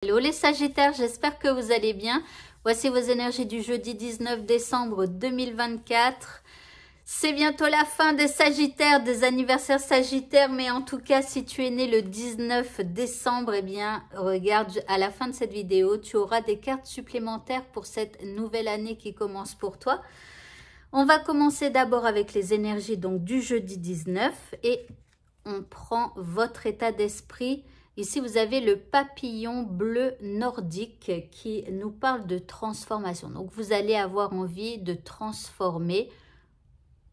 Hello les Sagittaires, j'espère que vous allez bien. Voici vos énergies du jeudi 19 décembre 2024. C'est bientôt la fin des Sagittaires, des anniversaires Sagittaires, mais en tout cas, si tu es né le 19 décembre, eh bien, regarde, à la fin de cette vidéo, tu auras des cartes supplémentaires pour cette nouvelle année qui commence pour toi. On va commencer d'abord avec les énergies donc du jeudi 19 et on prend votre état d'esprit. Ici, vous avez le papillon bleu nordique qui nous parle de transformation. Donc, vous allez avoir envie de transformer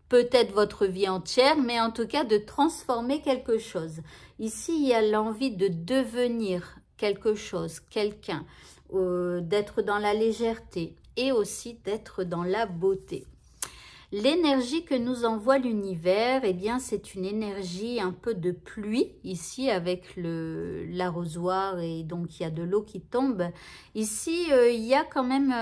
peut-être votre vie entière, mais en tout cas de transformer quelque chose. Ici, il y a l'envie de devenir quelque chose, quelqu'un, d'être dans la légèreté et aussi d'être dans la beauté. L'énergie que nous envoie l'univers, eh bien, c'est une énergie un peu de pluie ici avec l'arrosoir et donc il y a de l'eau qui tombe. Ici, il y a quand même,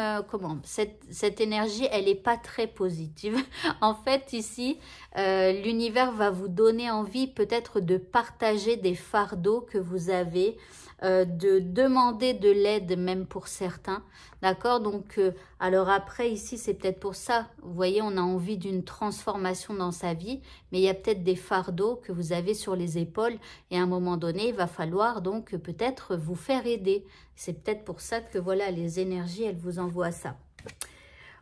cette énergie, elle n'est pas très positive. En fait, ici, l'univers va vous donner envie peut-être de partager des fardeaux que vous avez, de demander de l'aide même pour certains, d'accord? Donc, alors après, ici, c'est peut-être pour ça, vous voyez, on a envie d'une transformation dans sa vie, mais il y a peut-être des fardeaux que vous avez sur les épaules et à un moment donné, il va falloir donc peut-être vous faire aider. C'est peut-être pour ça que, voilà, les énergies, elles vous envoient ça.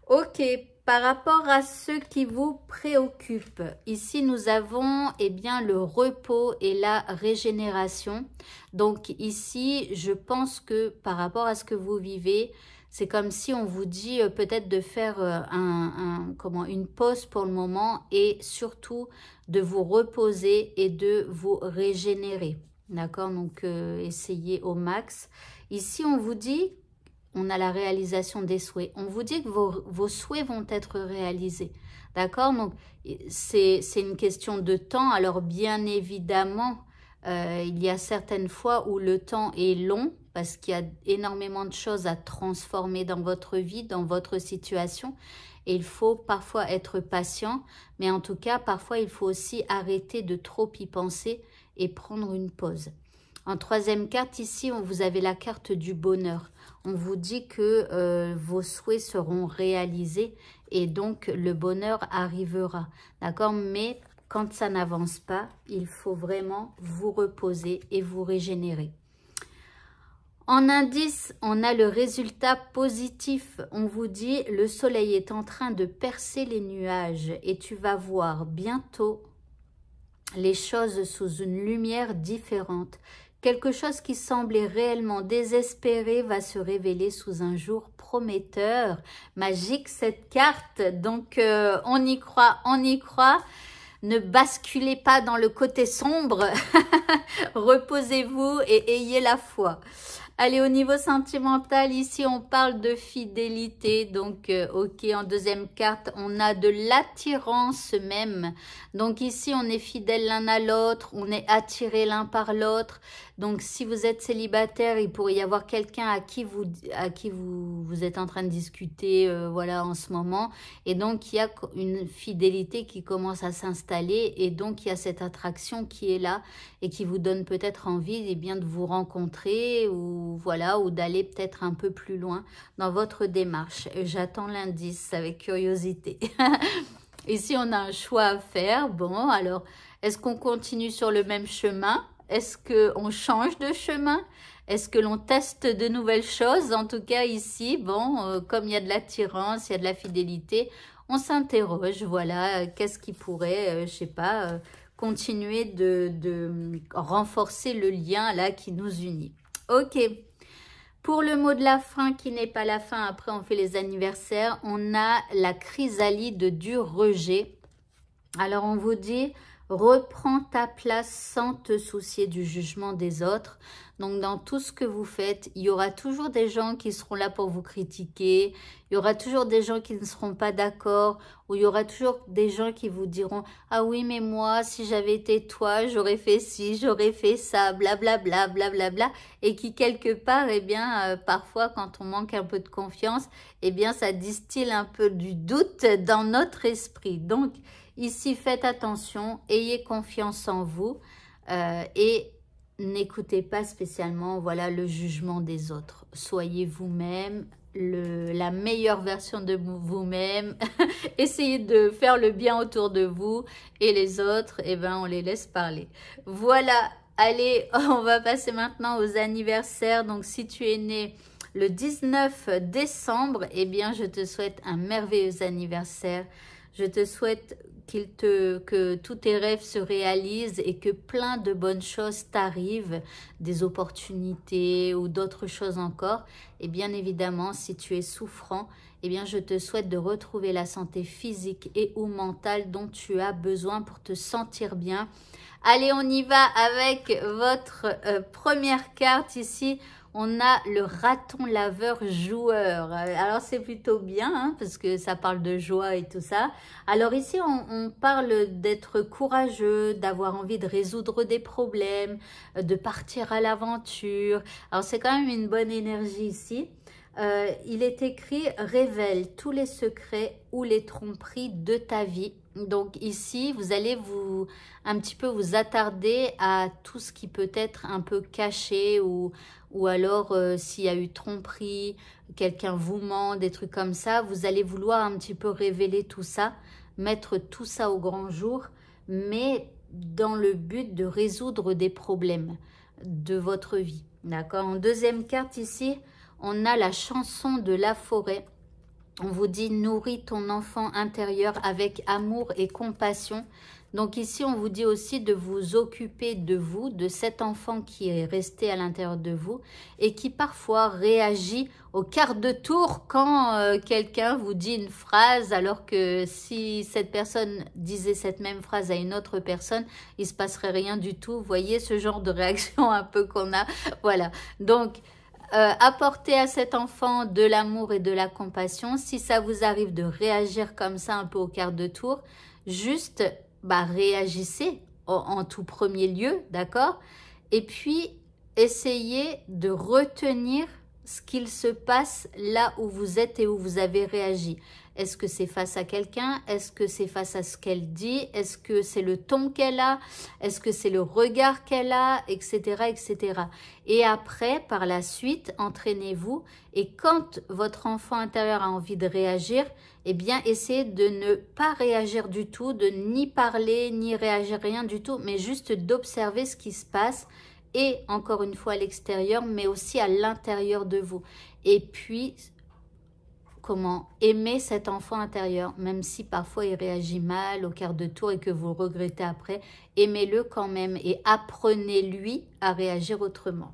Ok, par rapport à ce qui vous préoccupe, ici nous avons eh bien, le repos et la régénération. Donc ici, je pense que par rapport à ce que vous vivez, c'est comme si on vous dit peut-être de faire une pause pour le moment et surtout de vous reposer et de vous régénérer. D'accord? Donc essayez au max. Ici, on vous dit... On a la réalisation des souhaits. On vous dit que vos souhaits vont être réalisés. D'accord? Donc, c'est une question de temps. Alors, bien évidemment, il y a certaines fois où le temps est long parce qu'il y a énormément de choses à transformer dans votre vie, dans votre situation. Et il faut parfois être patient. Mais en tout cas, parfois, il faut aussi arrêter de trop y penser et prendre une pause. En troisième carte, ici, vous avez la carte du bonheur. On vous dit que vos souhaits seront réalisés et donc le bonheur arrivera. D'accord? Mais quand ça n'avance pas, il faut vraiment vous reposer et vous régénérer. En indice, on a le résultat positif. On vous dit le soleil est en train de percer les nuages et tu vas voir bientôt les choses sous une lumière différente. Quelque chose qui semblait réellement désespéré va se révéler sous un jour prometteur. Magique cette carte, donc on y croit, on y croit. Ne basculez pas dans le côté sombre, reposez-vous et ayez la foi. Allez, au niveau sentimental, ici, on parle de fidélité. Donc, ok, en deuxième carte, on a de l'attirance même. Donc, ici, on est fidèle l'un à l'autre, on est attiré l'un par l'autre. Donc, si vous êtes célibataire, il pourrait y avoir quelqu'un à qui vous êtes en train de discuter, voilà, en ce moment. Et donc, il y a une fidélité qui commence à s'installer. Et donc, il y a cette attraction qui est là et qui vous donne peut-être envie eh bien, de vous rencontrer ou voilà, ou d'aller peut-être un peu plus loin dans votre démarche. J'attends l'indice avec curiosité. Ici, on a un choix à faire. Bon, alors, est-ce qu'on continue sur le même chemin? Est-ce qu'on change de chemin? Est-ce que l'on teste de nouvelles choses? En tout cas, ici, bon, comme il y a de l'attirance, il y a de la fidélité, on s'interroge, voilà, qu'est-ce qui pourrait, je sais pas, continuer de renforcer le lien là qui nous unit. Ok. Pour le mot de la fin qui n'est pas la fin, après on fait les anniversaires, on a la chrysalide du rejet. Alors on vous dit, reprends ta place sans te soucier du jugement des autres. Donc dans tout ce que vous faites, il y aura toujours des gens qui seront là pour vous critiquer. Il y aura toujours des gens qui ne seront pas d'accord. Ou il y aura toujours des gens qui vous diront « Ah oui, mais moi, si j'avais été toi, j'aurais fait ci, j'aurais fait ça, blablabla, blablabla. » Et qui quelque part, eh bien, parfois quand on manque un peu de confiance, eh bien ça distille un peu du doute dans notre esprit. Donc, ici, faites attention, ayez confiance en vous et n'écoutez pas spécialement, voilà, le jugement des autres. Soyez vous-même, la meilleure version de vous-même. Essayez de faire le bien autour de vous et les autres, eh ben, on les laisse parler. Voilà, allez, on va passer maintenant aux anniversaires. Donc, si tu es né le 19 décembre, eh bien, je te souhaite un merveilleux anniversaire. Je te souhaite que tous tes rêves se réalisent et que plein de bonnes choses t'arrivent, des opportunités ou d'autres choses encore. Et bien évidemment, si tu es souffrant, eh bien je te souhaite de retrouver la santé physique et ou mentale dont tu as besoin pour te sentir bien. Allez, on y va avec votre première carte ici. On a le raton laveur joueur. Alors, c'est plutôt bien, hein, parce que ça parle de joie et tout ça. Alors ici, on parle d'être courageux, d'avoir envie de résoudre des problèmes, de partir à l'aventure. Alors, c'est quand même une bonne énergie ici. Il est écrit « Révèle tous les secrets ou les tromperies de ta vie ». Donc ici, vous allez un petit peu vous attarder à tout ce qui peut être un peu caché ou alors s'il y a eu tromperie, quelqu'un vous ment, des trucs comme ça, vous allez vouloir un petit peu révéler tout ça, mettre tout ça au grand jour, mais dans le but de résoudre des problèmes de votre vie. D'accord? En deuxième carte ici, on a la chanson de la forêt. On vous dit, nourris ton enfant intérieur avec amour et compassion. Donc ici, on vous dit aussi de vous occuper de vous, de cet enfant qui est resté à l'intérieur de vous et qui parfois réagit au quart de tour quand quelqu'un vous dit une phrase, alors que si cette personne disait cette même phrase à une autre personne, il ne se passerait rien du tout. Vous voyez ce genre de réaction un peu qu'on a. Voilà, donc apportez à cet enfant de l'amour et de la compassion. Si ça vous arrive de réagir comme ça un peu au quart de tour, juste réagissez en tout premier lieu, d'accord? Et puis, essayez de retenir ce qu'il se passe là où vous êtes et où vous avez réagi. Est-ce que c'est face à quelqu'un? Est-ce que c'est face à ce qu'elle dit? Est-ce que c'est le ton qu'elle a? Est-ce que c'est le regard qu'elle a? Etc., etc. Et après, par la suite, entraînez-vous. Et quand votre enfant intérieur a envie de réagir, eh bien, essayez de ne pas réagir du tout, de ni parler, ni réagir, rien du tout, mais juste d'observer ce qui se passe. Et encore une fois à l'extérieur, mais aussi à l'intérieur de vous. Et puis, comment aimer cet enfant intérieur, même si parfois il réagit mal au quart de tour et que vous le regrettez après, aimez-le quand même et apprenez-lui à réagir autrement.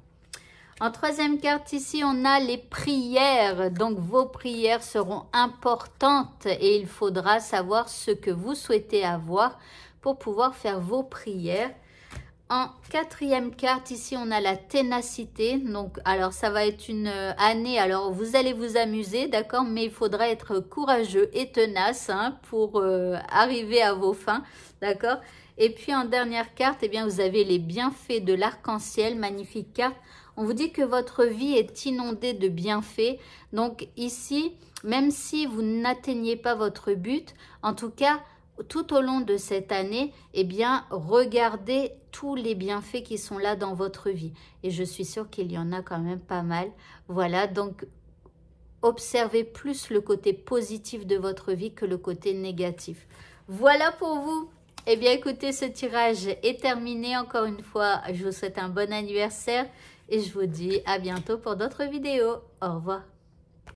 En troisième carte ici, on a les prières. Donc vos prières seront importantes et il faudra savoir ce que vous souhaitez avoir pour pouvoir faire vos prières. En quatrième carte, ici, on a la ténacité. Donc, alors, ça va être une année. Alors, vous allez vous amuser, d'accord? Mais il faudra être courageux et tenace pour arriver à vos fins, d'accord? Et puis, en dernière carte, eh bien, vous avez les bienfaits de l'arc-en-ciel. Magnifique carte. On vous dit que votre vie est inondée de bienfaits. Donc, ici, même si vous n'atteignez pas votre but, en tout cas, tout au long de cette année, eh bien, regardez tous les bienfaits qui sont là dans votre vie. Et je suis sûre qu'il y en a quand même pas mal. Voilà, donc observez plus le côté positif de votre vie que le côté négatif. Voilà pour vous. Eh bien, écoutez, ce tirage est terminé. Encore une fois, je vous souhaite un bon anniversaire et je vous dis à bientôt pour d'autres vidéos. Au revoir.